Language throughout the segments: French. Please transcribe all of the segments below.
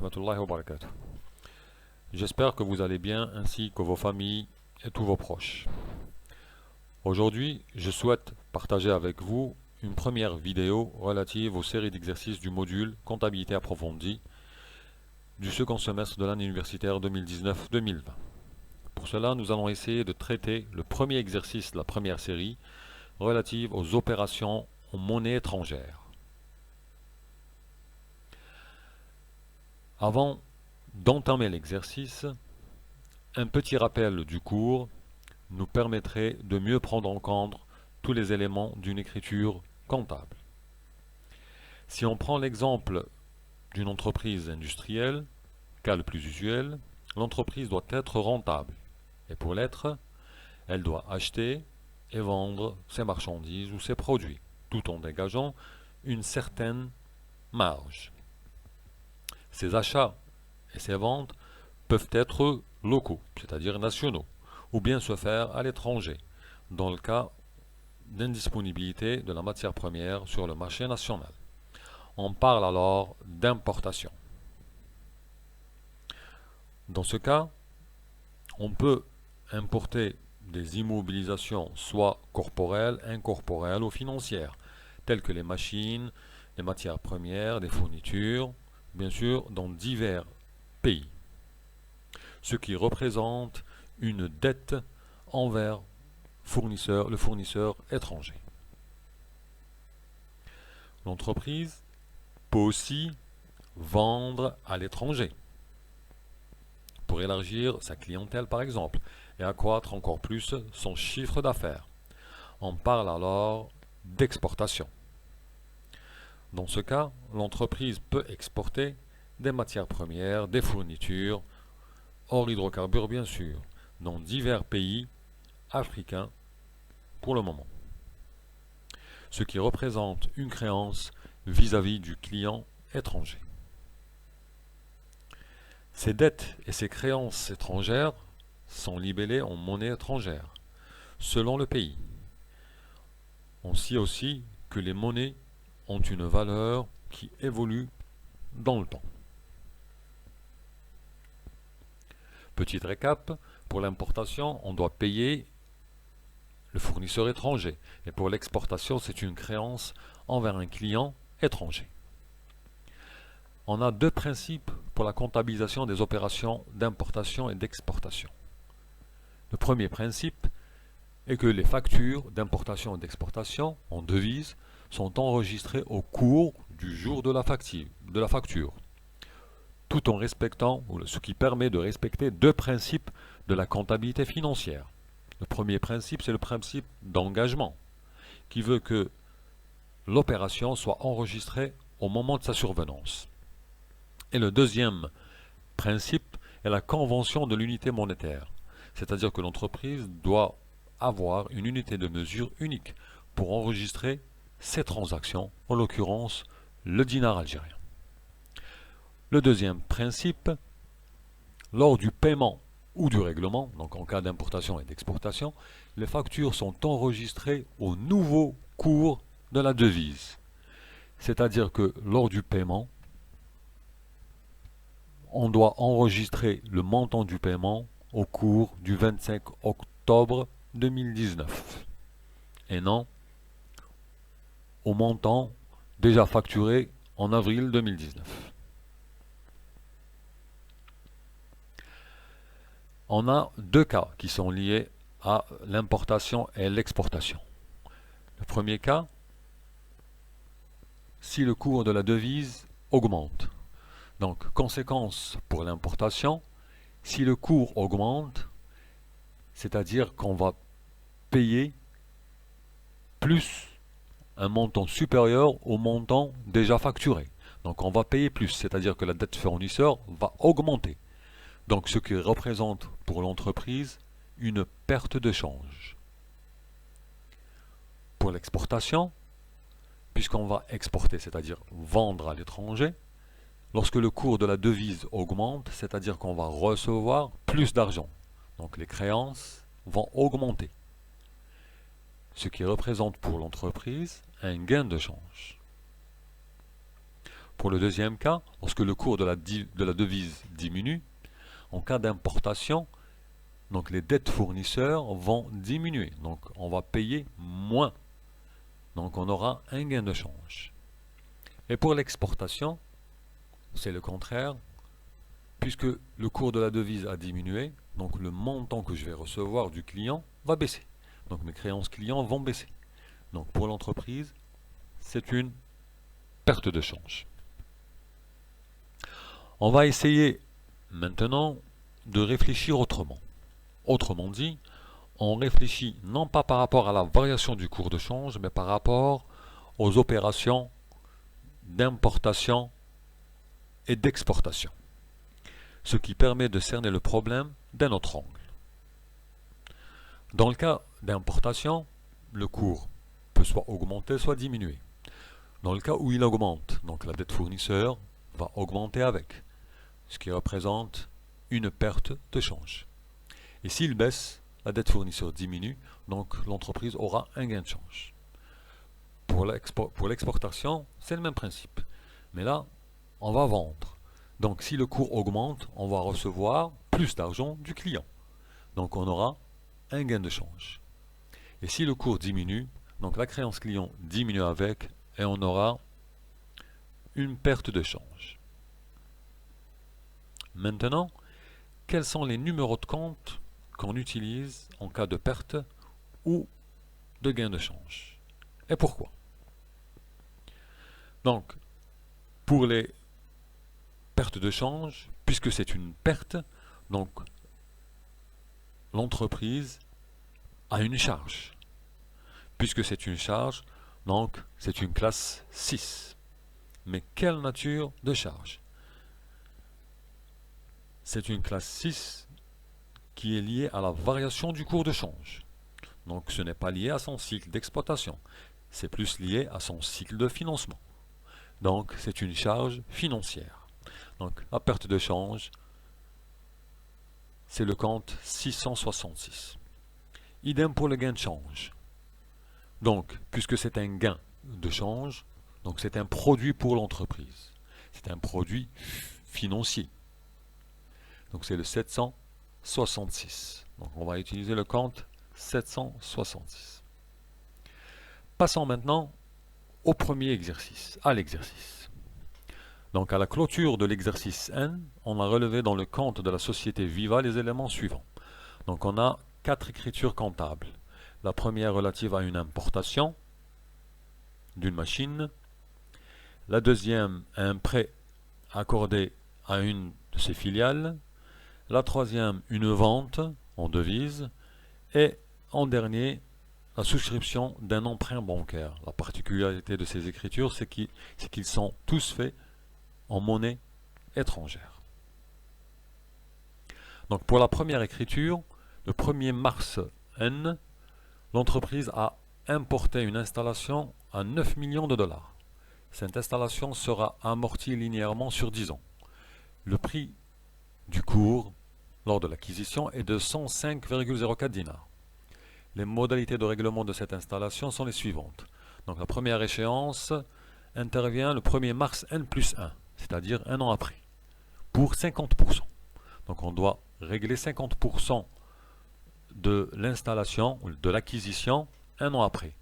rahmatullahi wa barakatuh. J'espère que vous allez bien ainsi que vos familles et tous vos proches. Aujourd'hui, je souhaite partager avec vous une première vidéo relative aux séries d'exercices du module Comptabilité approfondie du second semestre de l'année universitaire 2019-2020. Pour cela, nous allons essayer de traiter le premier exercice de la première série relative aux opérations en monnaie étrangère. Avant d'entamer l'exercice, un petit rappel du cours nous permettrait de mieux prendre en compte tous les éléments d'une écriture comptable. Si on prend l'exemple d'une entreprise industrielle, cas le plus usuel, l'entreprise doit être rentable. Et pour l'être, elle doit acheter et vendre ses marchandises ou ses produits, tout en dégageant une certaine marge. Ces achats et ces ventes peuvent être locaux, c'est-à-dire nationaux, ou bien se faire à l'étranger, dans le cas d'indisponibilité de la matière première sur le marché national. On parle alors d'importation. Dans ce cas, on peut importer des immobilisations soit corporelles, incorporelles ou financières, telles que les machines, les matières premières, des fournitures, bien sûr dans divers pays, ce qui représente une dette envers le fournisseur étranger. L'entreprise peut aussi vendre à l'étranger pour élargir sa clientèle par exemple et accroître encore plus son chiffre d'affaires. On parle alors d'exportation. Dans ce cas, l'entreprise peut exporter des matières premières, des fournitures, hors hydrocarbures bien sûr, dans divers pays africains pour le moment, ce qui représente une créance vis-à-vis du client étranger. Ces dettes et ces créances étrangères sont libellées en monnaie étrangère, selon le pays. On sait aussi que les monnaies ont une valeur qui évolue dans le temps. Petit récap, pour l'importation, on doit payer le fournisseur étranger. Et pour l'exportation, c'est une créance envers un client étranger. On a deux principes pour la comptabilisation des opérations d'importation et d'exportation. Le premier principe est que les factures d'importation et d'exportation en devises sont enregistrées au cours du jour de la facture, tout en respectant, ce qui permet de respecter deux principes de la comptabilité financière. Le premier principe, c'est le principe d'engagement, qui veut que l'opération soit enregistrée au moment de sa survenance. Et le deuxième principe est la convention de l'unité monétaire, c'est-à-dire que l'entreprise doit avoir une unité de mesure unique pour enregistrer ses transactions, en l'occurrence le dinar algérien. Le deuxième principe, lors du paiement ou du règlement, donc en cas d'importation et d'exportation, les factures sont enregistrées au nouveau cours de la devise. C'est-à-dire que lors du paiement, on doit enregistrer le montant du paiement au cours du 25 octobre 2019 et non au montant déjà facturé en avril 2019. On a deux cas qui sont liés à l'importation et l'exportation. Le premier cas, si le cours de la devise augmente. Donc, conséquence pour l'importation, si le cours augmente, c'est-à-dire qu'on va payer plus un montant supérieur au montant déjà facturé. Donc on va payer plus, c'est-à-dire que la dette fournisseur va augmenter. Donc ce qui représente pour l'entreprise une perte de change. Pour l'exportation, puisqu'on va exporter, c'est-à-dire vendre à l'étranger, lorsque le cours de la devise augmente, c'est-à-dire qu'on va recevoir plus d'argent. Donc les créances vont augmenter, ce qui représente pour l'entreprise un gain de change. Pour le deuxième cas, lorsque le cours de la devise diminue, en cas d'importation, donc les dettes fournisseurs vont diminuer. Donc on va payer moins. Donc on aura un gain de change. Et pour l'exportation, c'est le contraire. Puisque le cours de la devise a diminué, donc le montant que je vais recevoir du client va baisser. Donc mes créances clients vont baisser. Donc pour l'entreprise, c'est une perte de change. On va essayer maintenant de réfléchir autrement. Autrement dit, on réfléchit non pas par rapport à la variation du cours de change, mais par rapport aux opérations d'importation et d'exportation. Ce qui permet de cerner le problème d'un autre angle. Dans le cas d'importation, le cours peut soit augmenter, soit diminuer. Dans le cas où il augmente, donc la dette fournisseur va augmenter avec, ce qui représente une perte de change. Et s'il baisse, la dette fournisseur diminue, donc l'entreprise aura un gain de change. Pour l'exportation, c'est le même principe. Mais là, on va vendre. Donc si le cours augmente, on va recevoir plus d'argent du client. Donc on aura un gain de change. Et si le cours diminue, donc la créance client diminue avec et on aura une perte de change. Maintenant, quels sont les numéros de compte qu'on utilise en cas de perte ou de gain de change? Et pourquoi? Donc, pour les perte de change, puisque c'est une perte, donc l'entreprise a une charge. Puisque c'est une charge, donc c'est une classe 6. Mais quelle nature de charge? C'est une classe 6 qui est liée à la variation du cours de change. Donc ce n'est pas lié à son cycle d'exploitation, c'est plus lié à son cycle de financement. Donc c'est une charge financière. Donc la perte de change, c'est le compte 666. Idem pour le gain de change. Donc, puisque c'est un gain de change, donc c'est un produit pour l'entreprise. C'est un produit financier. Donc c'est le 766. Donc on va utiliser le compte 766. Passons maintenant au premier exercice, à l'exercice. Donc à la clôture de l'exercice N, on a relevé dans le compte de la société Viva les éléments suivants. Donc on a 4 écritures comptables. La première relative à une importation d'une machine. La deuxième, un prêt accordé à une de ses filiales. La troisième, une vente en devise. Et en dernier, la souscription d'un emprunt bancaire. La particularité de ces écritures, c'est qu'ils sont tous faits en monnaie étrangère. Donc pour la première écriture, le 1er mars N, l'entreprise a importé une installation à 9 millions de dollars. Cette installation sera amortie linéairement sur 10 ans. Le prix du cours lors de l'acquisition est de 105,04 dinars. Les modalités de règlement de cette installation sont les suivantes. Donc la première échéance intervient le 1er mars N+1. C'est-à-dire un an après, pour 50%. Donc on doit régler 50% de l'installation, de l'acquisition, un an après.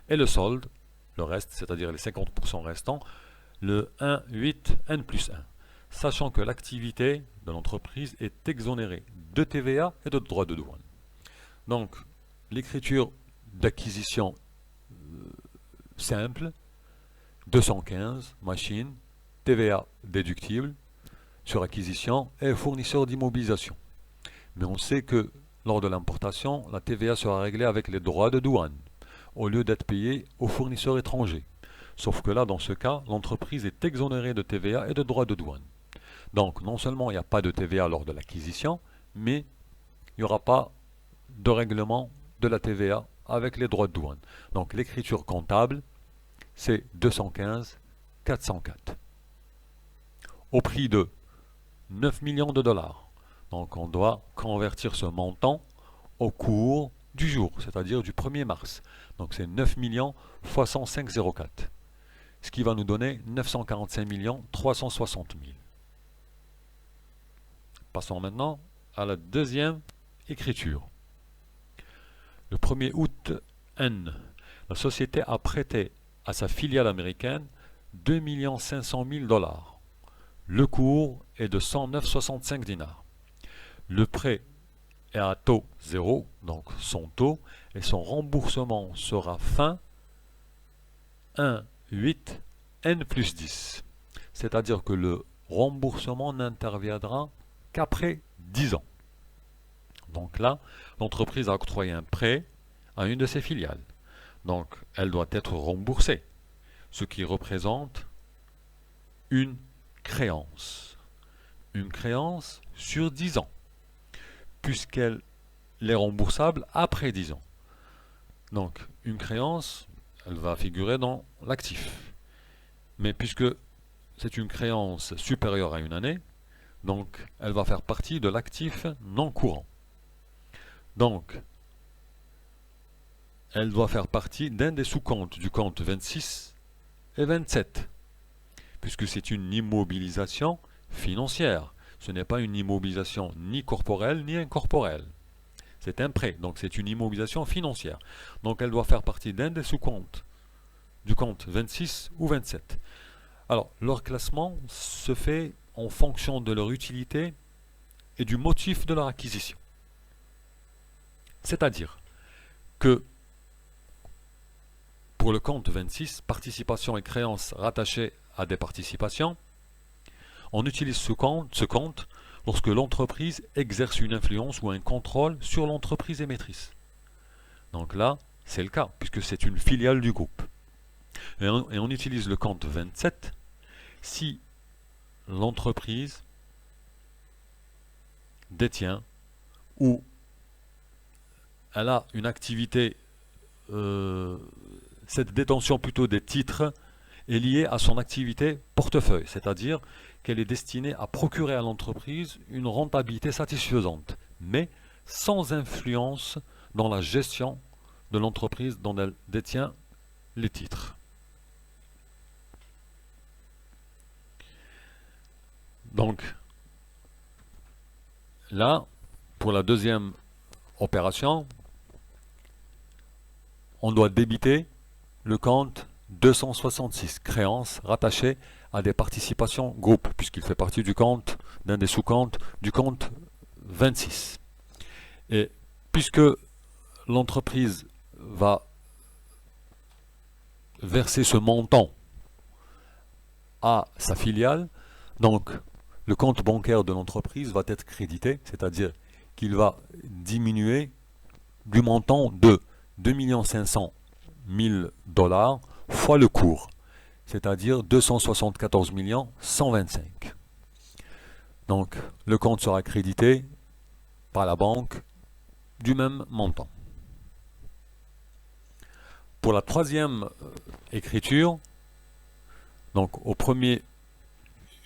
Et le solde, le reste, c'est-à-dire les 50% restants, le 1,8 N+1. Sachant que l'activité de l'entreprise est exonérée de TVA et de droits de douane. Donc, l'écriture d'acquisition simple, 215, machine, TVA déductible sur acquisition et fournisseur d'immobilisation. Mais on sait que lors de l'importation, la TVA sera réglée avec les droits de douane, au lieu d'être payée aux fournisseurs étrangers. Sauf que là, dans ce cas, l'entreprise est exonérée de TVA et de droits de douane. Donc, non seulement il n'y a pas de TVA lors de l'acquisition, mais il n'y aura pas de règlement de la TVA avec les droits de douane. Donc, l'écriture comptable, c'est 215 404. Au prix de 9 millions de dollars. Donc on doit convertir ce montant au cours du jour, c'est-à-dire du 1er mars. Donc c'est 9 millions fois 105,04. ce qui va nous donner 945 360 000. Passons maintenant à la deuxième écriture. Le 1er août N, la société a prêté à sa filiale américaine 2 500 000 $. Le cours est de 109,65 dinars. Le prêt est à taux 0, donc son taux, et son remboursement sera fin 1,8 N plus 10. C'est-à-dire que le remboursement n'interviendra qu'après 10 ans. Donc là, l'entreprise a octroyé un prêt à une de ses filiales. Donc, elle doit être remboursée, ce qui représente une créance. Une créance sur 10 ans, puisqu'elle est remboursable après 10 ans. Donc, une créance, elle va figurer dans l'actif. Mais puisque c'est une créance supérieure à une année, donc elle va faire partie de l'actif non courant. Donc, elle doit faire partie d'un des sous-comptes du compte 26 et 27, puisque c'est une immobilisation financière. Ce n'est pas une immobilisation ni corporelle ni incorporelle. C'est un prêt, donc c'est une immobilisation financière. Donc elle doit faire partie d'un des sous-comptes du compte 26 ou 27. Alors, leur classement se fait en fonction de leur utilité et du motif de leur acquisition. C'est-à-dire que pour le compte 26, participation et créances rattachées à des participations, on utilise ce compte lorsque l'entreprise exerce une influence ou un contrôle sur l'entreprise émettrice. Donc là, c'est le cas, puisque c'est une filiale du groupe. Et on utilise le compte 27 si l'entreprise détient ou elle a une activité, cette détention plutôt des titres est liée à son activité portefeuille, c'est-à-dire qu'elle est destinée à procurer à l'entreprise une rentabilité satisfaisante, mais sans influence dans la gestion de l'entreprise dont elle détient les titres. Donc, là, pour la deuxième opération, on doit débiter le compte 266, créances rattachées à des participations groupes, puisqu'il fait partie du compte, d'un des sous-comptes du compte 26. Et puisque l'entreprise va verser ce montant à sa filiale, donc le compte bancaire de l'entreprise va être crédité, c'est-à-dire qu'il va diminuer du montant de 2 500 000 $ fois le cours, c'est-à-dire 274 125. Donc le compte sera crédité par la banque du même montant. Pour la troisième écriture, donc au 1er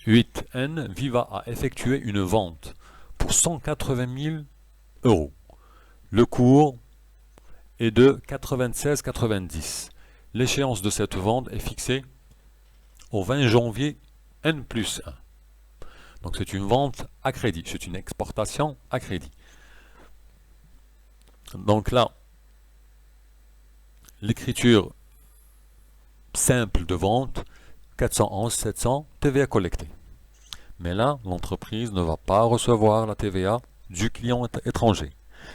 8N, Viva a effectué une vente pour 180 000 €. Le cours est de 96,90. L'échéance de cette vente est fixée au 20 janvier N plus 1. Donc c'est une vente à crédit, c'est une exportation à crédit. Donc là, l'écriture simple de vente, 411 700 TVA collectée. Mais là, l'entreprise ne va pas recevoir la TVA du client étranger.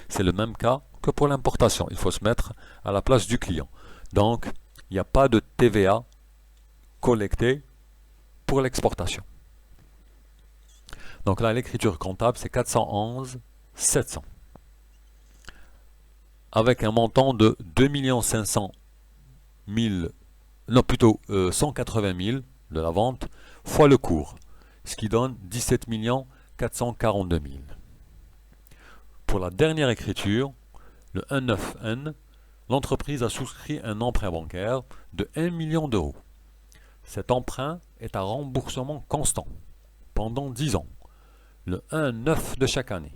C'est le même cas que pour l'importation. Il faut se mettre à la place du client. Donc, il n'y a pas de TVA collectée pour l'exportation. Donc là, l'écriture comptable, c'est 411 700. Avec un montant de 2 500 000, non plutôt 180 000 de la vente, fois le cours, ce qui donne 17 442 000. Pour la dernière écriture, le 1.9N, l'entreprise a souscrit un emprunt bancaire de 1 million d'euros. Cet emprunt est à remboursement constant pendant 10 ans, le 1.9 de chaque année.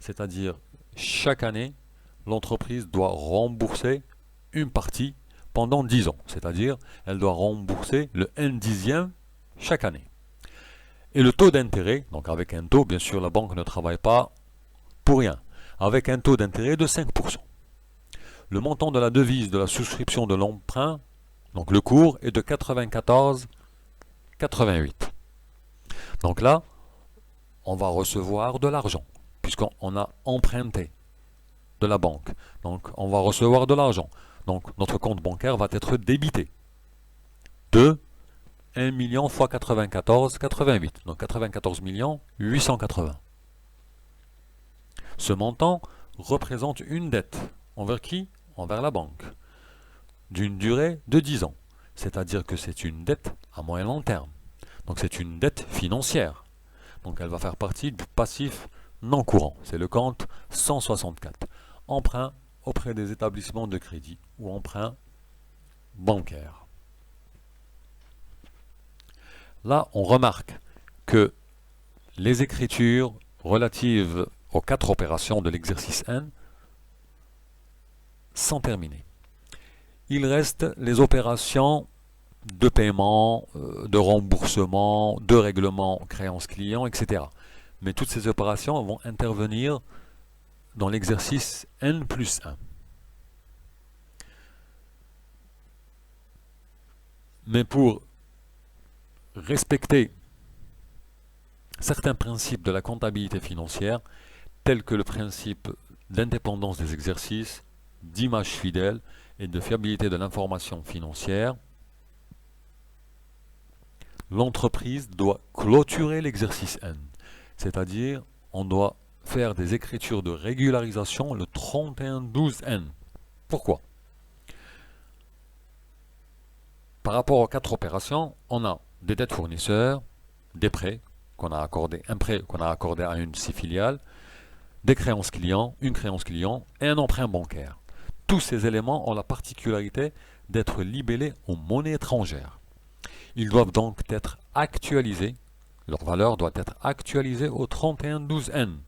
C'est-à-dire, chaque année, l'entreprise doit rembourser une partie pendant 10 ans. C'est-à-dire, elle doit rembourser le 1/10 chaque année. Et le taux d'intérêt, donc avec un taux, bien sûr, la banque ne travaille pas pour rien, avec un taux d'intérêt de 5%. Le montant de la devise de la souscription de l'emprunt, donc le cours, est de 94,88. Donc là, on va recevoir de l'argent, puisqu'on a emprunté de la banque. Donc on va recevoir de l'argent. Donc notre compte bancaire va être débité de 1 million fois 94,88. Donc 94 880. Ce montant représente une dette. Envers qui? Envers la banque. D'une durée de 10 ans. C'est-à-dire que c'est une dette à moyen long terme. Donc c'est une dette financière. Donc elle va faire partie du passif non courant. C'est le compte 164. Emprunt auprès des établissements de crédit ou emprunt bancaire. Là, on remarque que les écritures relatives aux 4 opérations de l'exercice N sont terminées. Il reste les opérations de paiement, de remboursement, de règlement créance client, etc. Mais toutes ces opérations vont intervenir dans l'exercice N+1. Mais pour respecter certains principes de la comptabilité financière, tels que le principe d'indépendance des exercices, d'image fidèle et de fiabilité de l'information financière, l'entreprise doit clôturer l'exercice N. C'est-à-dire, on doit faire des écritures de régularisation le 31/12/N. Pourquoi? Par rapport aux 4 opérations, on a des dettes fournisseurs, des prêts qu'on a accordés, un prêt qu'on a accordé à une de ses filiales, des créances clients, une créance client et un emprunt bancaire. Tous ces éléments ont la particularité d'être libellés en monnaie étrangère. Ils doivent donc être actualisés, leur valeur doit être actualisée au 31/12/N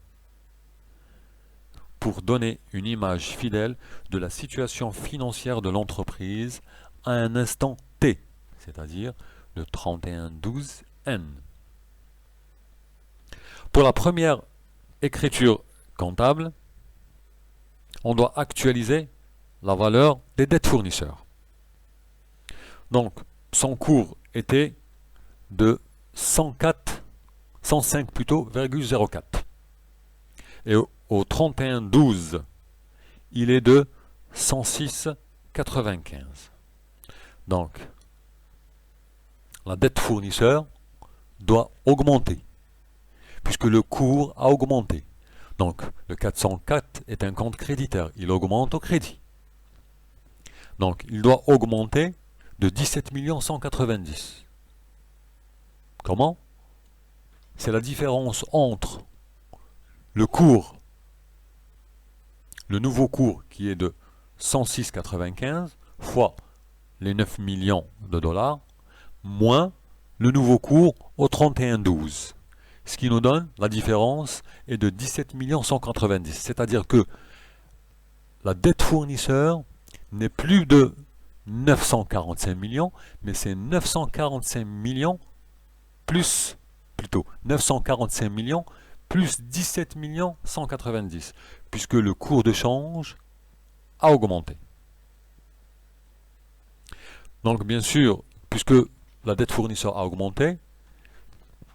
pour donner une image fidèle de la situation financière de l'entreprise à un instant T, c'est-à-dire le 31/12/N. Pour la première écriture comptable, on doit actualiser la valeur des dettes fournisseurs. Donc, son cours était de 105 plutôt, 0,04. Et au 31/12, il est de 106,95. Donc, la dette fournisseur doit augmenter, puisque le cours a augmenté. Donc, le 404 est un compte créditaire, il augmente au crédit. Donc, il doit augmenter de 17 190. Comment? C'est la différence entre le cours, le nouveau cours qui est de 106,95 fois les 9 millions de dollars, moins le nouveau cours au 31/12. Ce qui nous donne, la différence est de 17 190. C'est-à-dire que la dette fournisseur n'est plus de 945 millions, mais c'est 945 millions plus, plutôt 945 millions plus 17 190, puisque le cours de change a augmenté. Donc bien sûr, puisque la dette fournisseur a augmenté,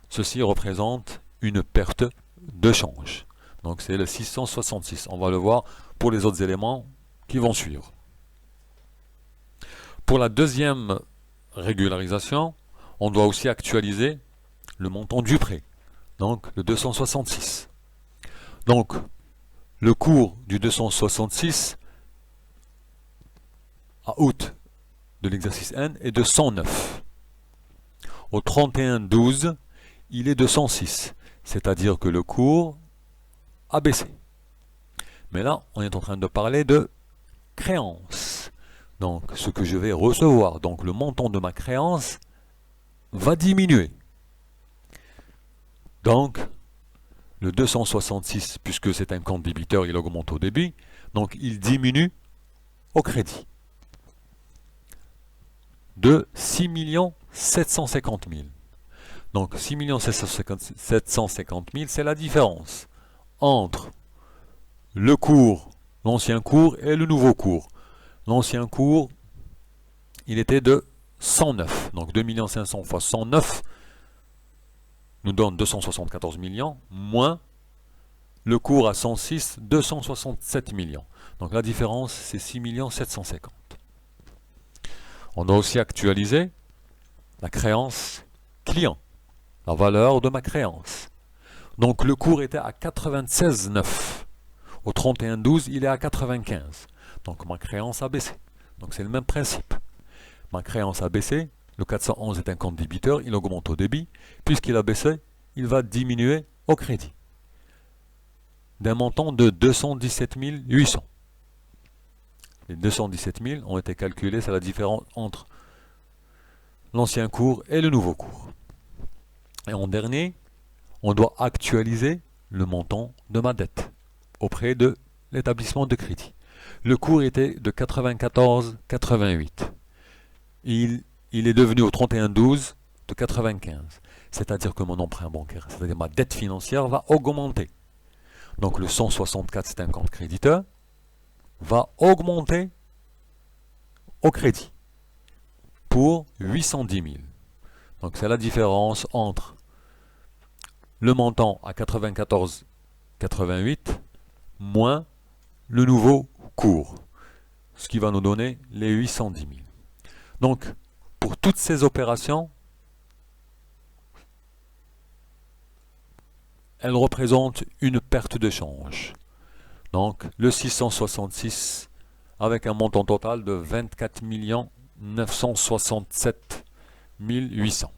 ceci représente une perte de change. Donc c'est le 666. On va le voir pour les autres éléments qui vont suivre. Pour la deuxième régularisation, on doit aussi actualiser le montant du prêt, donc le 266. Donc le cours du 266 à août de l'exercice N est de 109. Au 31/12, il est de 106, c'est-à-dire que le cours a baissé. Mais là, on est en train de parler de créance. Donc, ce que je vais recevoir, donc le montant de ma créance va diminuer. Donc, le 266, puisque c'est un compte débiteur, il augmente au débit, donc il diminue au crédit. de 6 750 000. Donc 6 750 000, c'est la différence entre le cours, l'ancien cours et le nouveau cours. L'ancien cours, il était de 109. Donc 2 500 fois 109 nous donne 274 millions, moins le cours à 106, 267 millions. Donc la différence, c'est 6 750 000. On doit aussi actualiser la créance client, la valeur de ma créance. Donc le cours était à 96,9. Au 31,12, il est à 95. Donc ma créance a baissé. Donc c'est le même principe. Ma créance a baissé. Le 411 est un compte débiteur, il augmente au débit. Puisqu'il a baissé, il va diminuer au crédit. D'un montant de 217 800. Les 217 000 ont été calculés, c'est la différence entre l'ancien cours et le nouveau cours. Et en dernier, on doit actualiser le montant de ma dette auprès de l'établissement de crédit. Le cours était de 94,88. Il est devenu au 31,12 de 95. C'est-à-dire que mon emprunt bancaire, c'est-à-dire ma dette financière, va augmenter. Donc le 164, c'est un compte créditeur, va augmenter au crédit pour 810 000. Donc c'est la différence entre le montant à 94,88 moins le nouveau cours, ce qui va nous donner les 810 000. Donc pour toutes ces opérations, elles représentent une perte de change. Donc le 666 avec un montant total de 24 967 800.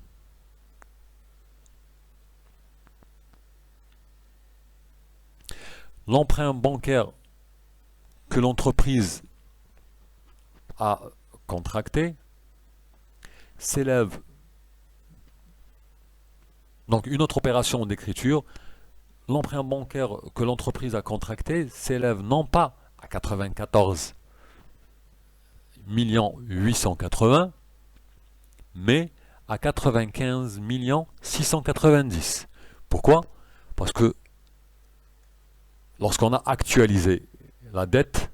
L'emprunt bancaire que l'entreprise a contracté s'élève. Donc une autre opération d'écriture, l'emprunt bancaire que l'entreprise a contracté s'élève non pas à 94 880 mais à 95 690. Pourquoi? Parce que lorsqu'on a actualisé la dette,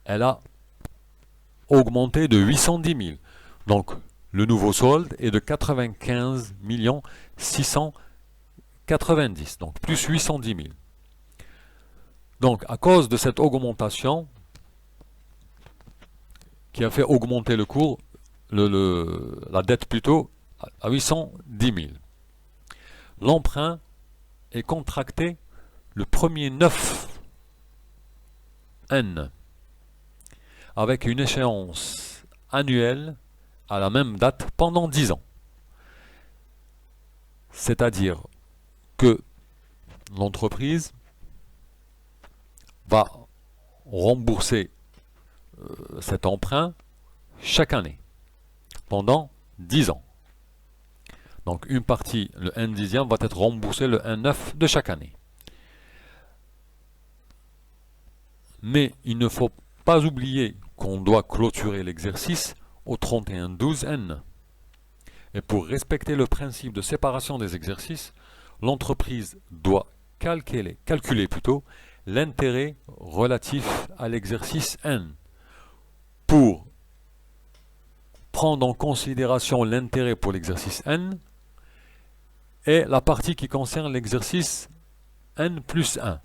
elle a augmenté de 810 000. Donc le nouveau solde est de 95 690, donc plus 810 000. Donc à cause de cette augmentation qui a fait augmenter le cours, la dette plutôt, à 810 000. L'emprunt est contracté le 1er 9 N avec une échéance annuelle à la même date pendant 10 ans. C'est-à-dire que l'entreprise va rembourser cet emprunt chaque année pendant 10 ans. Donc une partie, le 1 dixième, va être remboursé le 1/9 de chaque année. Mais il ne faut pas oublier qu'on doit clôturer l'exercice au 31/12 N. Et pour respecter le principe de séparation des exercices, l'entreprise doit calculer l'intérêt relatif à l'exercice N. Pour prendre en considération l'intérêt pour l'exercice N et la partie qui concerne l'exercice N plus 1.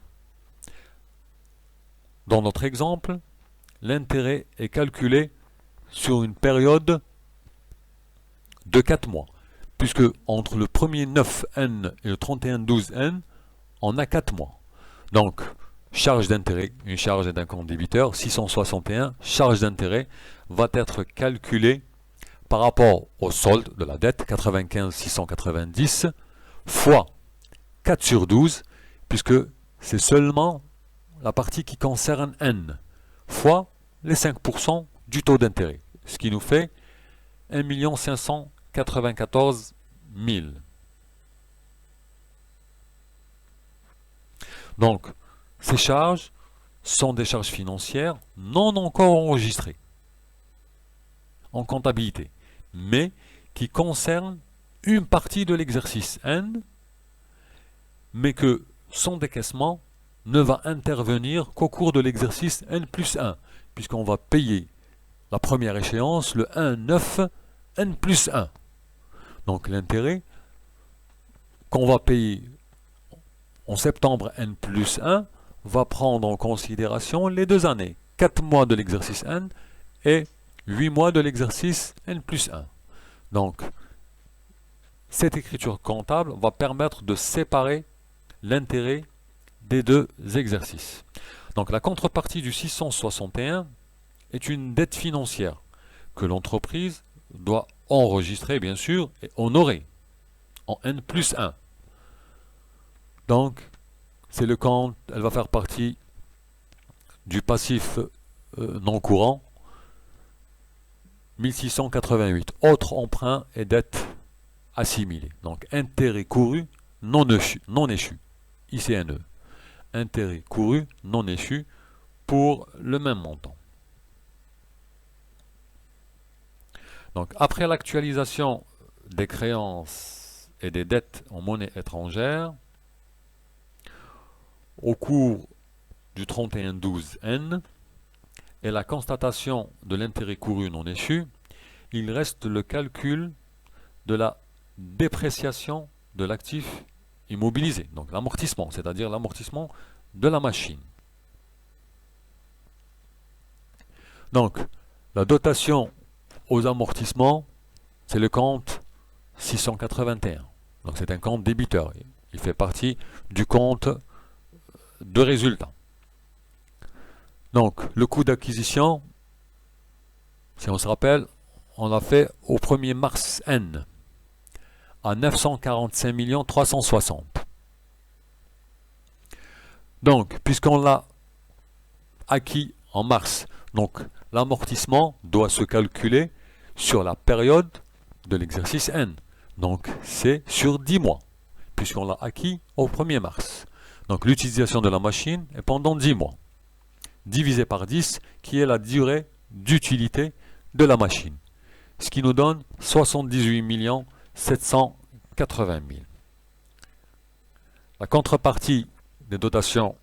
Dans notre exemple, l'intérêt est calculé sur une période de 4 mois, puisque entre le 1er 9N et le 31/12 N, on a 4 mois. Donc, charge d'intérêt, une charge d'un compte débiteur, 661, charge d'intérêt va être calculée par rapport au solde de la dette, 95 690, fois 4 sur 12, puisque c'est seulement la partie qui concerne N, fois les 5% du taux d'intérêt, ce qui nous fait 1 594 000. Donc, ces charges sont des charges financières non encore enregistrées en comptabilité. mais qui concerne une partie de l'exercice N, mais que son décaissement ne va intervenir qu'au cours de l'exercice N plus 1, puisqu'on va payer la première échéance le 1,9 N plus 1. Donc l'intérêt qu'on va payer en septembre N plus 1 va prendre en considération les 2 années, 4 mois de l'exercice N et 8 mois de l'exercice N plus 1. Donc, cette écriture comptable va permettre de séparer l'intérêt des deux exercices. Donc, la contrepartie du 661 est une dette financière que l'entreprise doit enregistrer, bien sûr, et honorer en N plus 1. Donc, c'est le compte, elle va faire partie du passif non courant 1688. Autre emprunt et dette assimilée. Donc, intérêt couru non échu. ICNE. Intérêt couru non échu pour le même montant. Donc, après l'actualisation des créances et des dettes en monnaie étrangère, au cours du 31-12N et la constatation de l'intérêt couru non échu, il reste le calcul de la dépréciation de l'actif immobilisé, donc l'amortissement, c'est-à-dire l'amortissement de la machine. Donc, la dotation aux amortissements, c'est le compte 681. Donc, c'est un compte débiteur. Il fait partie du compte de résultat. Donc, le coût d'acquisition, si on se rappelle, on l'a fait au 1er mars N à 945 360. Donc, puisqu'on l'a acquis en mars, donc l'amortissement doit se calculer sur la période de l'exercice N. Donc, c'est sur 10 mois, puisqu'on l'a acquis au 1er mars. Donc, l'utilisation de la machine est pendant 10 mois, divisé par 10, qui est la durée d'utilité de la machine. Ce qui nous donne 78 780 000. La contrepartie des dotations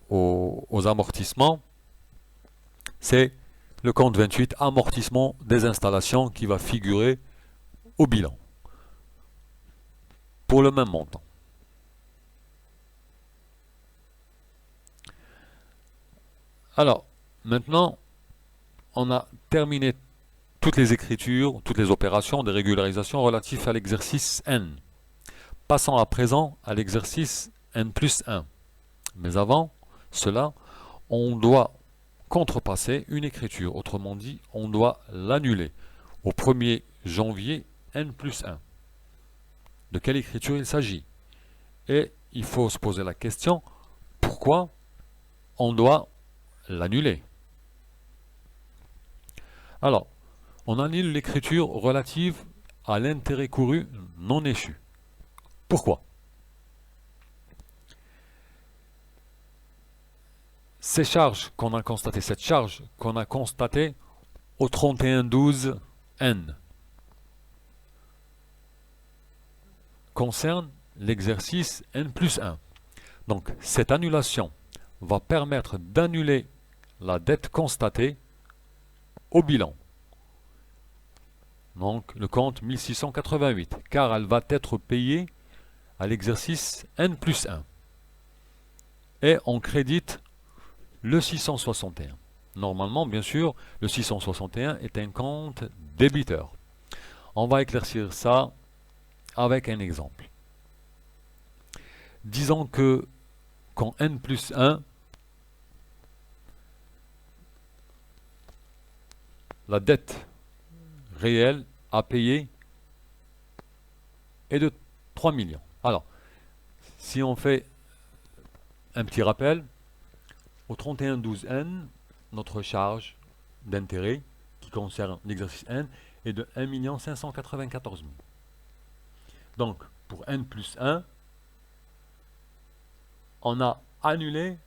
aux amortissements, c'est le compte 28, amortissement des installations, qui va figurer au bilan, pour le même montant. Alors, maintenant, on a terminé toutes les écritures, toutes les opérations de régularisation relatives à l'exercice N. Passons à présent à l'exercice N plus 1. Mais avant cela, on doit contrepasser une écriture. Autrement dit, on doit l'annuler au 1er janvier N plus 1. De quelle écriture il s'agit? Et il faut se poser la question, pourquoi on doit l'annuler? Alors, on annule l'écriture relative à l'intérêt couru non échu. Pourquoi? Ces charges qu'on a constatées, cette charge qu'on a constatée au 31-12N concerne l'exercice N plus 1. Donc, cette annulation va permettre d'annuler la dette constatée au bilan. Donc, le compte 1688, car elle va être payée à l'exercice N plus 1. Et on crédite le 661. Normalement, bien sûr, le 661 est un compte débiteur. On va éclaircir ça avec un exemple. Disons que quand N plus 1, la dette réelle à payer est de 3 millions. Alors, si on fait un petit rappel, au 31-12N, notre charge d'intérêt qui concerne l'exercice N est de 1 594 000. Donc, pour N plus 1, on a annulé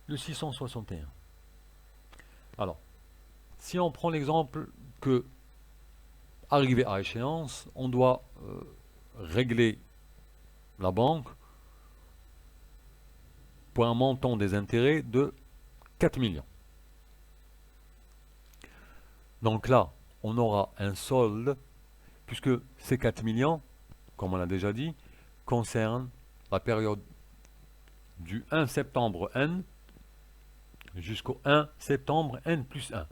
le 661. Alors, si on prend l'exemple que arrivé à échéance, on doit régler la banque pour un montant des intérêts de 4 millions. Donc là, on aura un solde, puisque ces 4 millions, comme on l'a déjà dit, concernent la période du 1 septembre N jusqu'au 1 septembre N plus 1.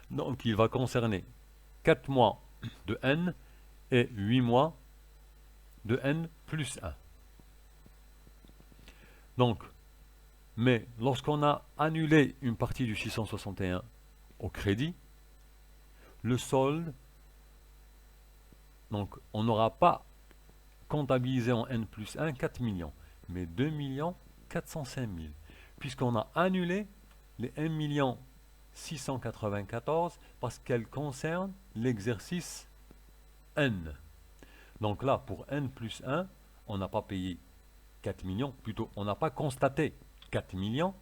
Donc il va concerner 4 mois de N et 8 mois de N plus 1. Donc, mais lorsqu'on a annulé une partie du 661 au crédit, le solde, donc on n'aura pas comptabilisé en N plus 1 4 millions, mais 2 405 000, puisqu'on a annulé les 1 694 parce qu'elles concernent l'exercice N. Donc là, pour N plus 1, on n'a pas payé 4 millions, plutôt on n'a pas constaté 4 millions,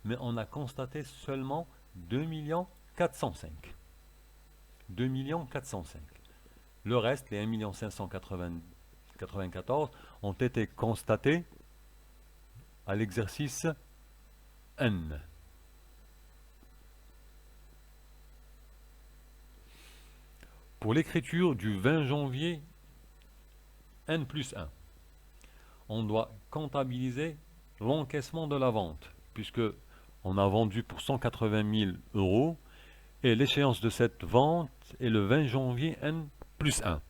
mais on a constaté seulement 2 405. 2 405. Le reste, les 1 594, ont été constatés à l'exercice N. Pour l'écriture du 20 janvier N plus 1, on doit comptabiliser l'encaissement de la vente, puisque on a vendu pour 180 000 euros et l'échéance de cette vente est le 20 janvier N plus 1.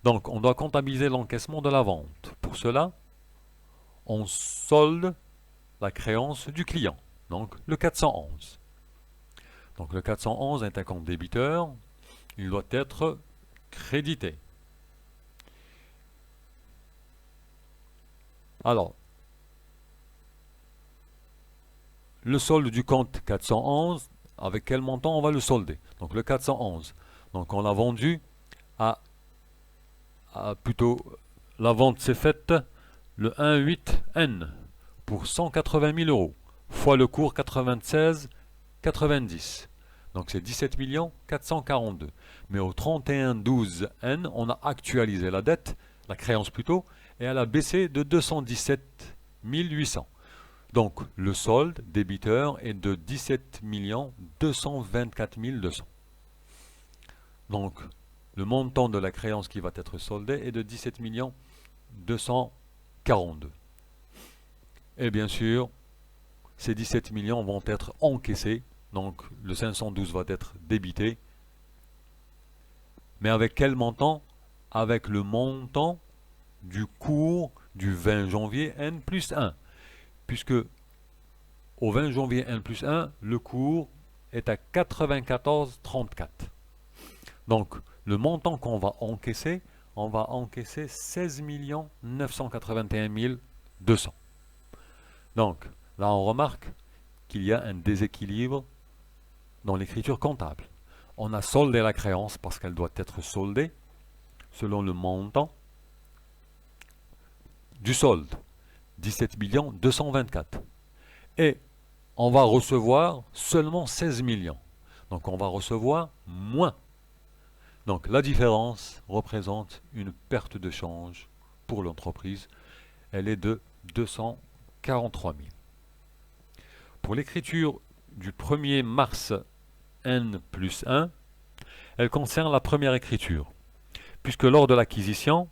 Donc on doit comptabiliser l'encaissement de la vente. Pour cela, on solde la créance du client, donc le 411. Donc le 411 est un compte débiteur, il doit être crédité. Alors, le solde du compte 411, avec quel montant on va le solder? Donc le 411. Donc on l'a vendu plutôt, la vente s'est faite le 1,8N pour 180 000 euros, fois le cours 96,90. Donc c'est 17 442. Mais au 31,12N, on a actualisé la dette, la créance plutôt, et elle a baissé de 217 800. Donc le solde débiteur est de 17 224 200. Donc le montant de la créance qui va être soldée est de 17 242. Et bien sûr, ces 17 millions vont être encaissés. Donc le 512 va être débité. Mais avec quel montant? Avec le montant du cours du 20 janvier N plus 1. Puisque au 20 janvier N plus 1, le cours est à 94,34. Donc le montant qu'on va encaisser, on va encaisser 16 981 200. Donc là on remarque qu'il y a un déséquilibre dans l'écriture comptable. On a soldé la créance parce qu'elle doit être soldée selon le montant du solde, 17 224. Et on va recevoir seulement 16 millions. Donc on va recevoir moins. Donc la différence représente une perte de change pour l'entreprise. Elle est de 243 000. Pour l'écriture du 1er mars N plus 1, elle concerne la première écriture, puisque lors de l'acquisition,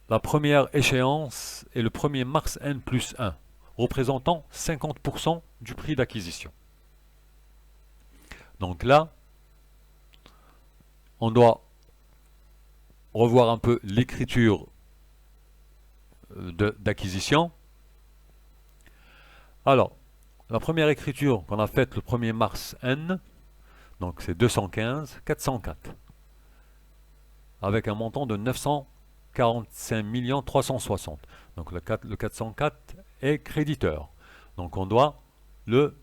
la première échéance est le 1er mars N plus 1, représentant 50% du prix d'acquisition. Donc là, on doit revoir un peu l'écriture d'acquisition. Alors, la première écriture qu'on a faite le 1er mars N, donc c'est 215 404, avec un montant de 945 360. Donc le 404 est créditeur. Donc on doit le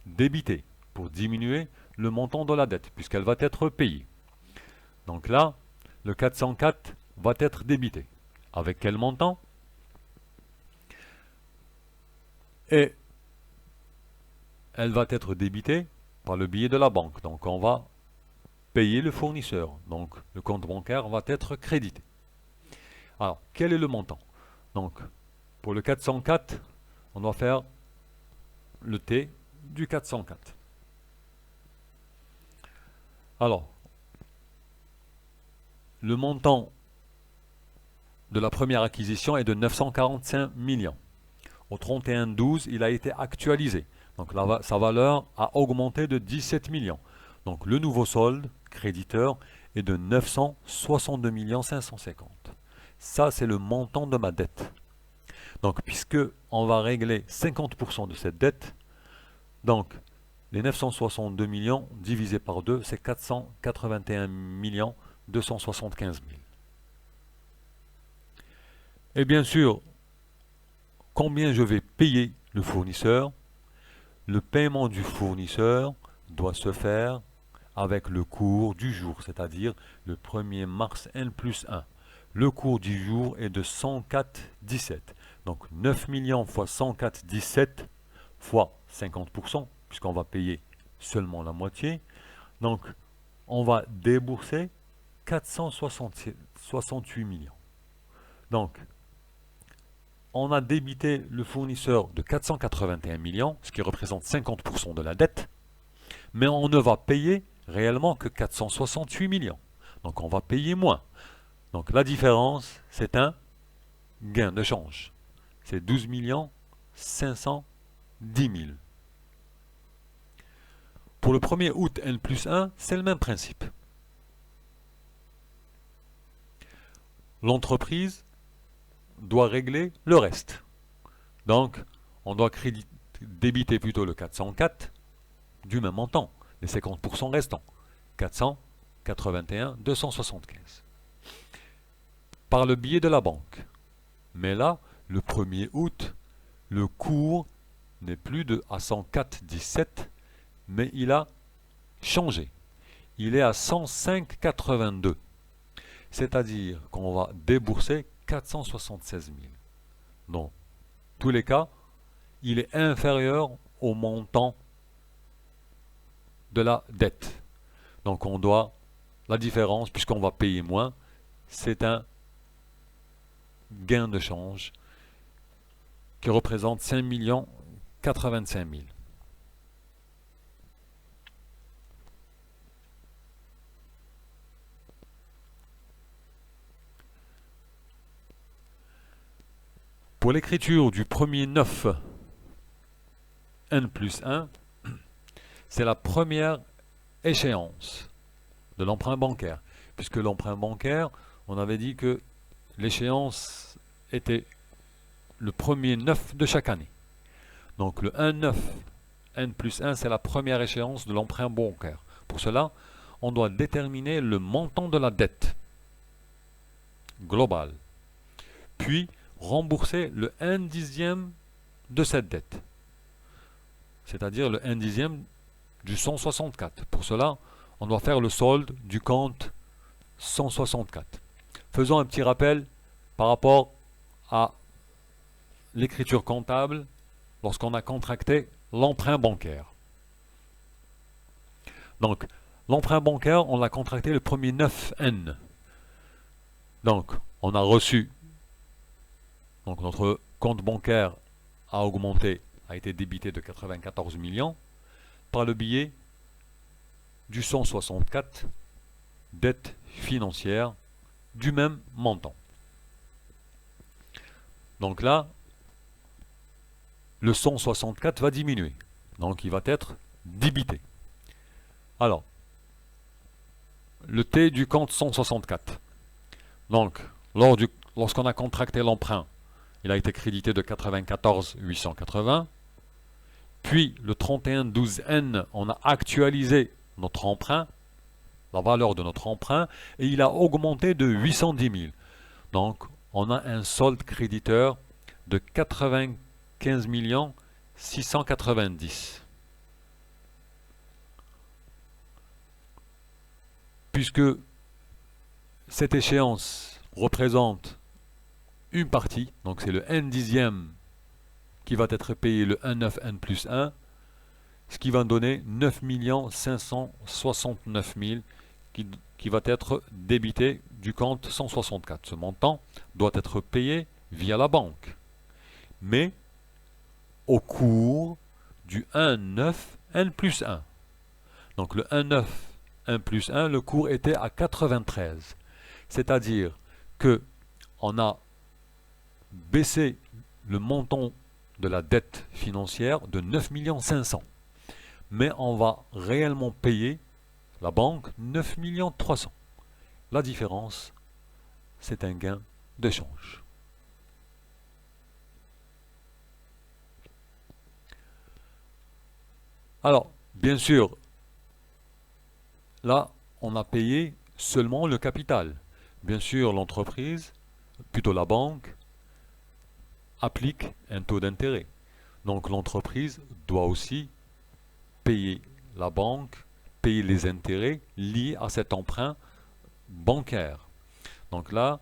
débiter pour diminuer le montant de la dette, puisqu'elle va être payée. Donc là, le 404 va être débité. Avec quel montant? Et elle va être débitée par le biais de la banque. Donc on va payer le fournisseur. Donc le compte bancaire va être crédité. Alors, quel est le montant? Donc, pour le 404, on doit faire le T du 404. Alors, le montant de la première acquisition est de 945 millions. Au 31-12, il a été actualisé. Donc sa valeur a augmenté de 17 millions. Donc le nouveau solde créditeur est de 962 550. Ça, c'est le montant de ma dette. Donc puisque on va régler 50% de cette dette, donc les 962 millions divisé par 2, c'est 481 275 000. Et bien sûr, combien je vais payer le fournisseur? Le paiement du fournisseur doit se faire avec le cours du jour, c'est-à-dire le 1er mars N plus 1. Le cours du jour est de 104,17. Donc 9 millions fois 104,17 fois 50%, puisqu'on va payer seulement la moitié. Donc on va débourser 468 millions. Donc on a débité le fournisseur de 481 millions, ce qui représente 50% de la dette, mais on ne va payer réellement que 468 millions. Donc on va payer moins. Donc la différence, c'est un gain de change. C'est 12 510 000. Pour le 1er août N plus 1, c'est le même principe. L'entreprise doit régler le reste. Donc, on doit débiter plutôt le 404 du même montant, les 50% restants. 481 275. Par le biais de la banque. Mais là, le 1er août, le cours n'est plus à 104,17, mais il a changé. Il est à 105,82. C'est-à-dire qu'on va débourser 476 000. Dans tous les cas, il est inférieur au montant de la dette. Donc on doit, la différence, puisqu'on va payer moins, c'est un gain de change qui représente 5 085 000. Pour l'écriture du 1er 9 N plus 1, c'est la première échéance de l'emprunt bancaire. Puisque l'emprunt bancaire, on avait dit que l'échéance était le 1er 9 de chaque année. Donc le 1-9 N plus 1, c'est la première échéance de l'emprunt bancaire. Pour cela, on doit déterminer le montant de la dette globale. Puis, rembourser le 1/10 de cette dette. C'est-à-dire le 1/10 du 164. Pour cela, on doit faire le solde du compte 164. Faisons un petit rappel par rapport à l'écriture comptable lorsqu'on a contracté l'emprunt bancaire. Donc, l'emprunt bancaire, on l'a contracté le 1er 9 N. Donc, on a reçu. Donc, notre compte bancaire a augmenté, a été débité de 94 millions par le biais du 164, dette financière du même montant. Donc là, le 164 va diminuer. Donc il va être débité. Alors, le T du compte 164. Donc, lorsqu'on a contracté l'emprunt, il a été crédité de 94 880. Puis, le 31-12N, on a actualisé notre emprunt, la valeur de notre emprunt, et il a augmenté de 810 000. Donc, on a un solde créditeur de 95 690. Puisque cette échéance représente une partie, donc c'est le 1/10 qui va être payé le 1,9 N plus 1, ce qui va donner 9 569 000 qui va être débité du compte 164. Ce montant doit être payé via la banque, mais au cours du 1,9 N plus 1. Donc le 1,9 N plus 1, le cours était à 93. C'est-à-dire que on a baissé le montant de la dette financière de 9 500 000. Mais on va réellement payer la banque 9 300 000. La différence, c'est un gain de change. Alors, bien sûr, là, on a payé seulement le capital. Bien sûr, l'entreprise, plutôt la banque, applique un taux d'intérêt. Donc l'entreprise doit aussi payer la banque, payer les intérêts liés à cet emprunt bancaire. Donc là,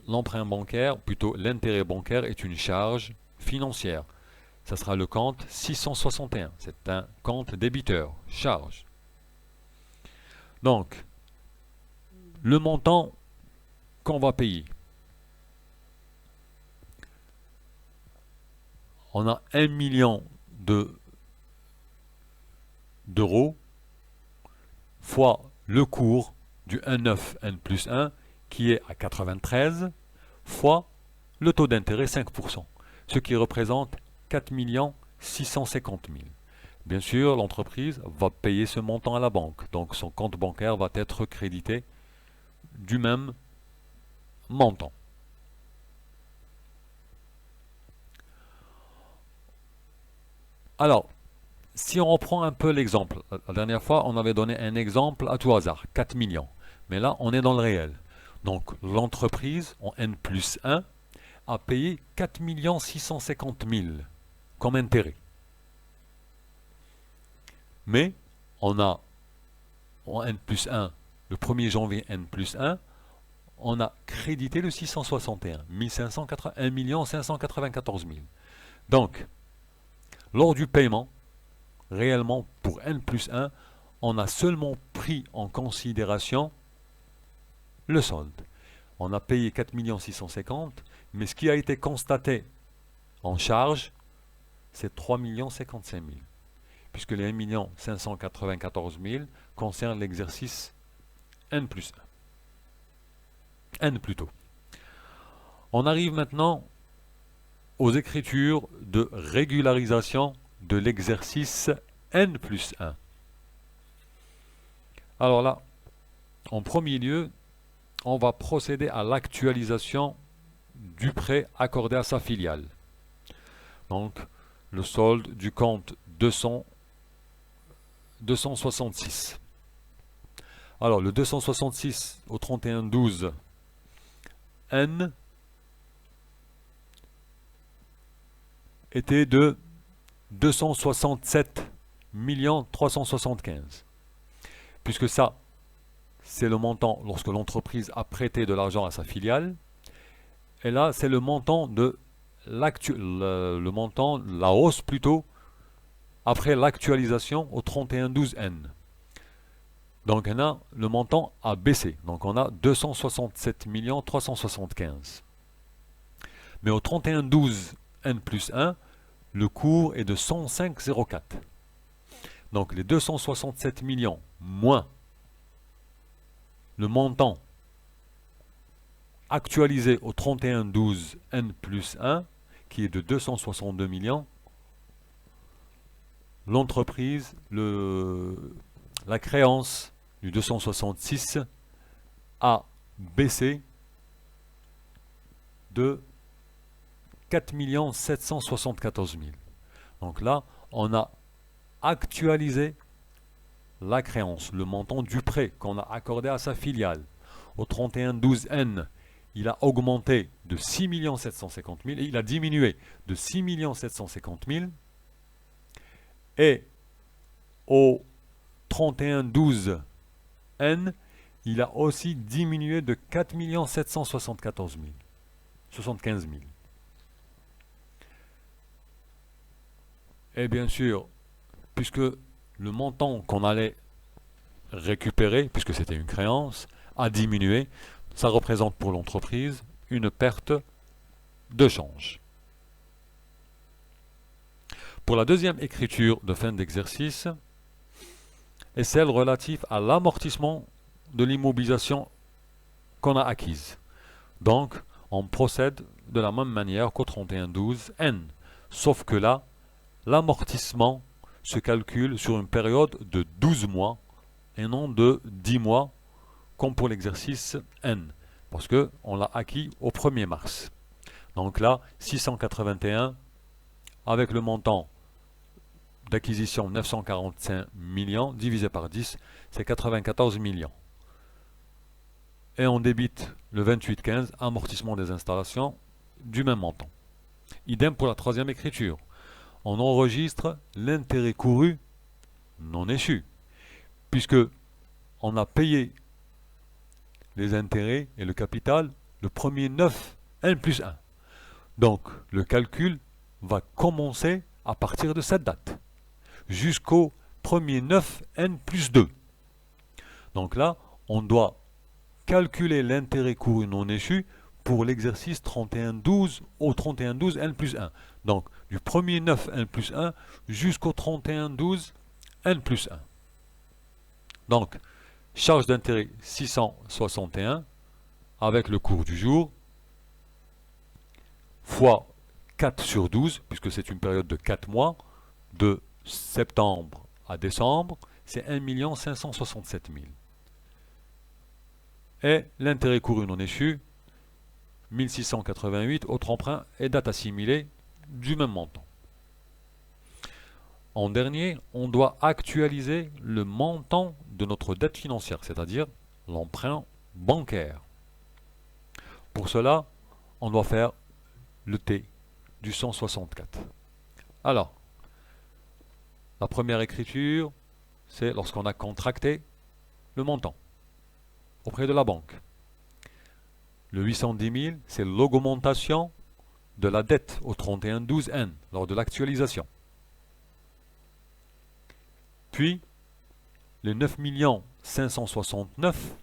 l'emprunt bancaire, plutôt l'intérêt bancaire, est une charge financière. Ça sera le compte 661. C'est un compte débiteur, charge. Donc, le montant qu'on va payer. On a 1 million d'euros fois le cours du 1,9 N plus 1 qui est à 93 fois le taux d'intérêt 5%, ce qui représente 4 650 000. Bien sûr, l'entreprise va payer ce montant à la banque, donc son compte bancaire va être crédité du même montant. Alors, si on reprend un peu l'exemple, la dernière fois on avait donné un exemple à tout hasard, 4 millions. Mais là on est dans le réel. Donc l'entreprise en N plus 1 a payé 4 650 000 comme intérêt. Mais on a en N plus 1, le 1er janvier N plus 1, on a crédité le 661, 1 594 000. Donc, lors du paiement, réellement pour N plus 1, on a seulement pris en considération le solde. On a payé 4 650 000, mais ce qui a été constaté en charge, c'est 3 055 000, puisque les 1 594 000 concernent l'exercice N plus 1. N plutôt. On arrive maintenant aux écritures de régularisation de l'exercice N plus 1. Alors là, en premier lieu, on va procéder à l'actualisation du prêt accordé à sa filiale. Donc, le solde du compte 266. Alors, le 266 au 31/12 N était de 267 375 000. Puisque ça, c'est le montant lorsque l'entreprise a prêté de l'argent à sa filiale. Et là, c'est le montant de la hausse plutôt, après l'actualisation au 31/12 N. Donc le montant a baissé. Donc on a 267 375 000. Mais au 31/12 N plus 1, le cours est de 105,04. Donc les 267 millions moins le montant actualisé au 31/12 N plus 1, qui est de 262 millions, l'entreprise, la créance du 266 a baissé de 4 774 000. Donc là, on a actualisé la créance, le montant du prêt qu'on a accordé à sa filiale. Au 31/12 N, il a augmenté de 6 750 000 et il a diminué de 6 750 000. Et au 31/12 N, il a aussi diminué de 4 774 000, 75 000. Et bien sûr, puisque le montant qu'on allait récupérer, puisque c'était une créance, a diminué, ça représente pour l'entreprise une perte de change. Pour la deuxième écriture de fin d'exercice, est celle relative à l'amortissement de l'immobilisation qu'on a acquise. Donc, on procède de la même manière qu'au 31-12N, sauf que là, l'amortissement se calcule sur une période de 12 mois et non de 10 mois comme pour l'exercice N, parce qu'on l'a acquis au 1er mars. Donc là, 681 avec le montant d'acquisition 945 millions divisé par 10, c'est 94 millions. Et on débite le 28-15, amortissement des installations, du même montant. Idem pour la troisième écriture. On enregistre l'intérêt couru non échu, puisque on a payé les intérêts et le capital le 1er 9 N plus 1. Donc le calcul va commencer à partir de cette date, jusqu'au 1er 9 N plus 2. Donc là, on doit calculer l'intérêt couru non échu pour l'exercice 31-12 au 31-12 N plus 1. Donc du 1er 9 N plus 1 jusqu'au 31-12 N plus 1. Donc, charge d'intérêt 661 avec le cours du jour fois 4 sur 12, puisque c'est une période de 4 mois, de septembre à décembre, c'est 1 567 000. Et l'intérêt couru non échu, 1688, autre emprunt et date assimilée du même montant. En dernier, on doit actualiser le montant de notre dette financière, c'est-à-dire l'emprunt bancaire. Pour cela, on doit faire le T du 164. Alors, la première écriture, c'est lorsqu'on a contracté le montant auprès de la banque. Le 810 000, c'est l'augmentation de la dette au 31-12N lors de l'actualisation. Puis, les 9 569,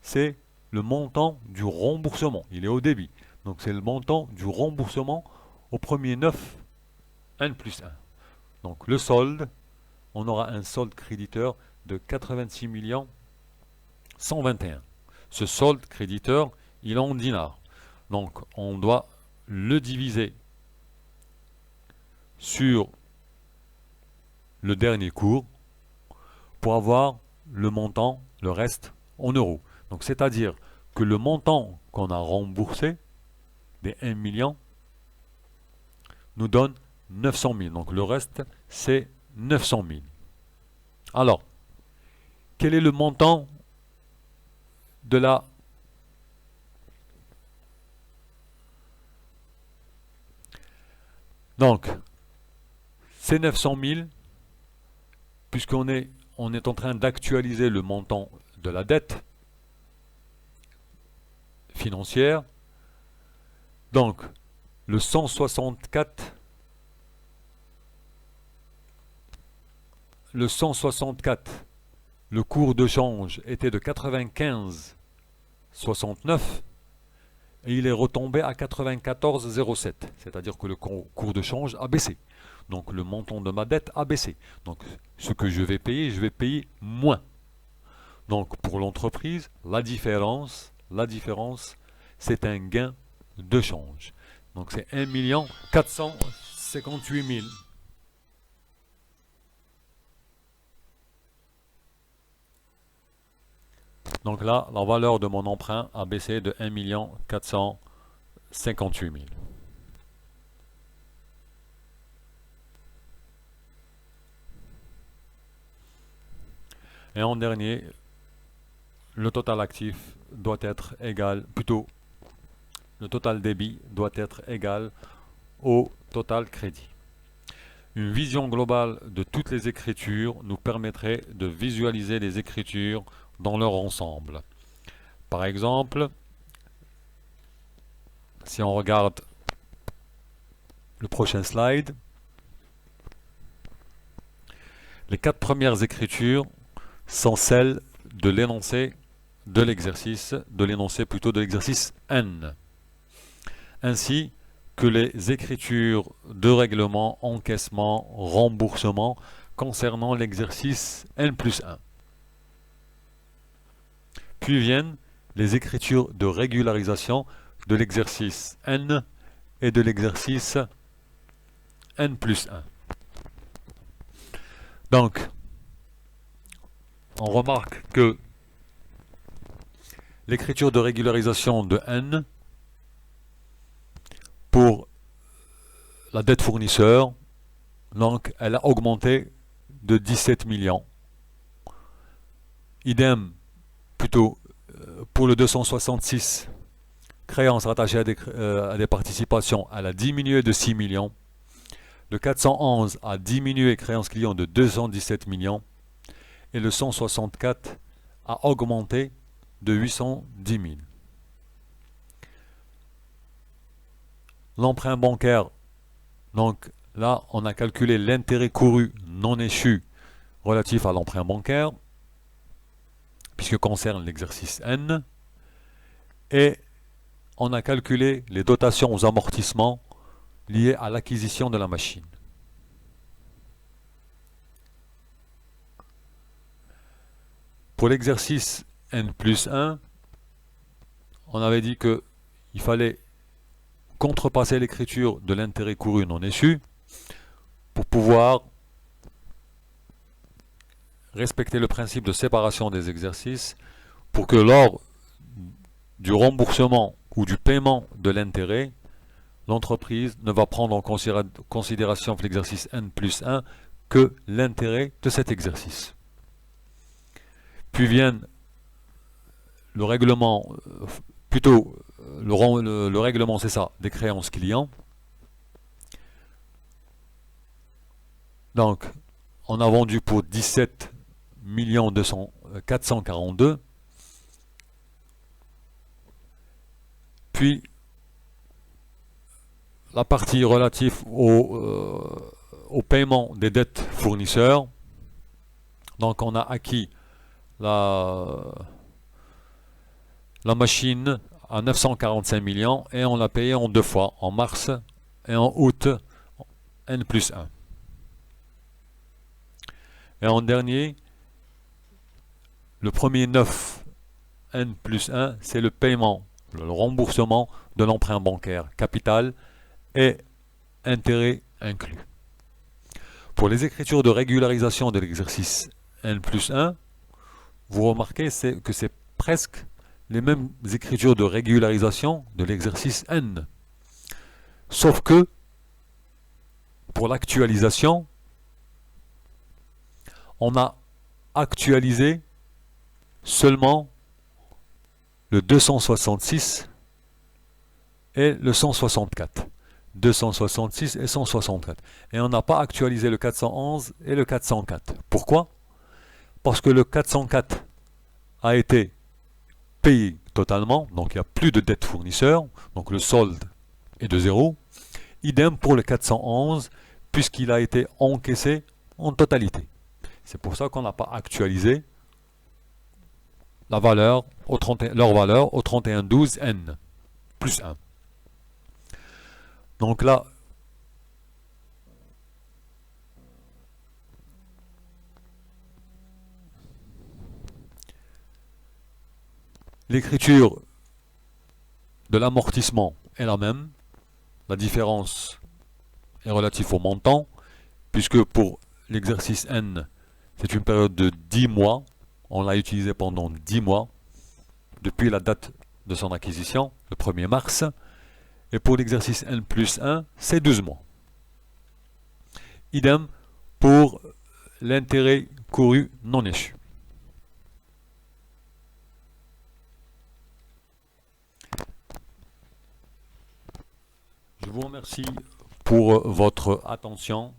c'est le montant du remboursement. Il est au débit. Donc c'est le montant du remboursement au 1er 9 N plus 1. Donc le solde, on aura un solde créditeur de 86 121. Ce solde créditeur, il est en dinars. Donc on doit le diviser sur le dernier cours pour avoir le montant, le reste en euros. Donc c'est-à-dire que le montant qu'on a remboursé des 1 million nous donne 900 000. Donc le reste c'est 900 000. Alors, quel est le montant de la donc c'est 900 000 puisqu'on est en train d'actualiser le montant de la dette financière. Donc, le 164, le cours de change était de 95,69 et il est retombé à 94,07. C'est-à-dire que le cours de change a baissé. Donc le montant de ma dette a baissé. Donc ce que je vais payer moins. Donc pour l'entreprise, la différence, c'est un gain de change. Donc c'est 1 458 000. Donc là, la valeur de mon emprunt a baissé de 1 458 000. Et en dernier, le total actif doit être égal, plutôt, le total débit doit être égal au total crédit. Une vision globale de toutes les écritures nous permettrait de visualiser les écritures dans leur ensemble. Par exemple, si on regarde le prochain slide, Les 4 premières écritures sont celles de l'énoncé de l'exercice, de l'exercice N. Ainsi que les écritures de règlement, encaissement, remboursement concernant l'exercice N+1. Puis viennent les écritures de régularisation de l'exercice N et de l'exercice N+1. Donc, on remarque que l'écriture de régularisation de N pour la dette fournisseur, donc elle a augmenté de 17 millions. Idem, plutôt, pour le 266, créances rattachées à des participations, elle a diminué de 6 millions. Le 411 a diminué créances clients de 217 millions. Et le 164 a augmenté de 810 000. L'emprunt bancaire, donc là on a calculé l'intérêt couru non échu relatif à l'emprunt bancaire, puisque concerne l'exercice N, et on a calculé les dotations aux amortissements liées à l'acquisition de la machine. Pour l'exercice N+1, on avait dit qu'il fallait contrepasser l'écriture de l'intérêt couru non échu pour pouvoir respecter le principe de séparation des exercices, pour que lors du remboursement ou du paiement de l'intérêt, l'entreprise ne va prendre en considération pour l'exercice N+1 que l'intérêt de cet exercice. Puis vient le règlement, plutôt le règlement, c'est ça, des créances clients. Donc, on a vendu pour 17 442. Puis, la partie relative au paiement des dettes fournisseurs. Donc, on a acquis la machine à 945 millions et on l'a payé en 2 fois, en mars et en août N+1. Et en dernier, le premier 9 N+1, c'est le paiement, le remboursement de l'emprunt bancaire, capital et intérêt inclus. Pour les écritures de régularisation de l'exercice N+1, vous remarquez que c'est presque les mêmes écritures de régularisation de l'exercice N. Sauf que, pour l'actualisation, on a actualisé seulement le 266 et le 164. 266 et 164. Et on n'a pas actualisé le 411 et le 404. Pourquoi? Parce que le 404 a été payé totalement, donc il n'y a plus de dette fournisseur, donc le solde est de 0. Idem pour le 411, puisqu'il a été encaissé en totalité. C'est pour ça qu'on n'a pas actualisé la valeur leur valeur au 31/12 N plus 1. Donc là, l'écriture de l'amortissement est la même. La différence est relative au montant, puisque pour l'exercice N, c'est une période de 10 mois. On l'a utilisé pendant 10 mois, depuis la date de son acquisition, le 1er mars. Et pour l'exercice N+1, c'est 12 mois. Idem pour l'intérêt couru non échu. Je vous remercie pour votre attention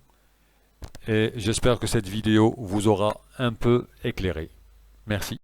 et j'espère que cette vidéo vous aura un peu éclairé. Merci.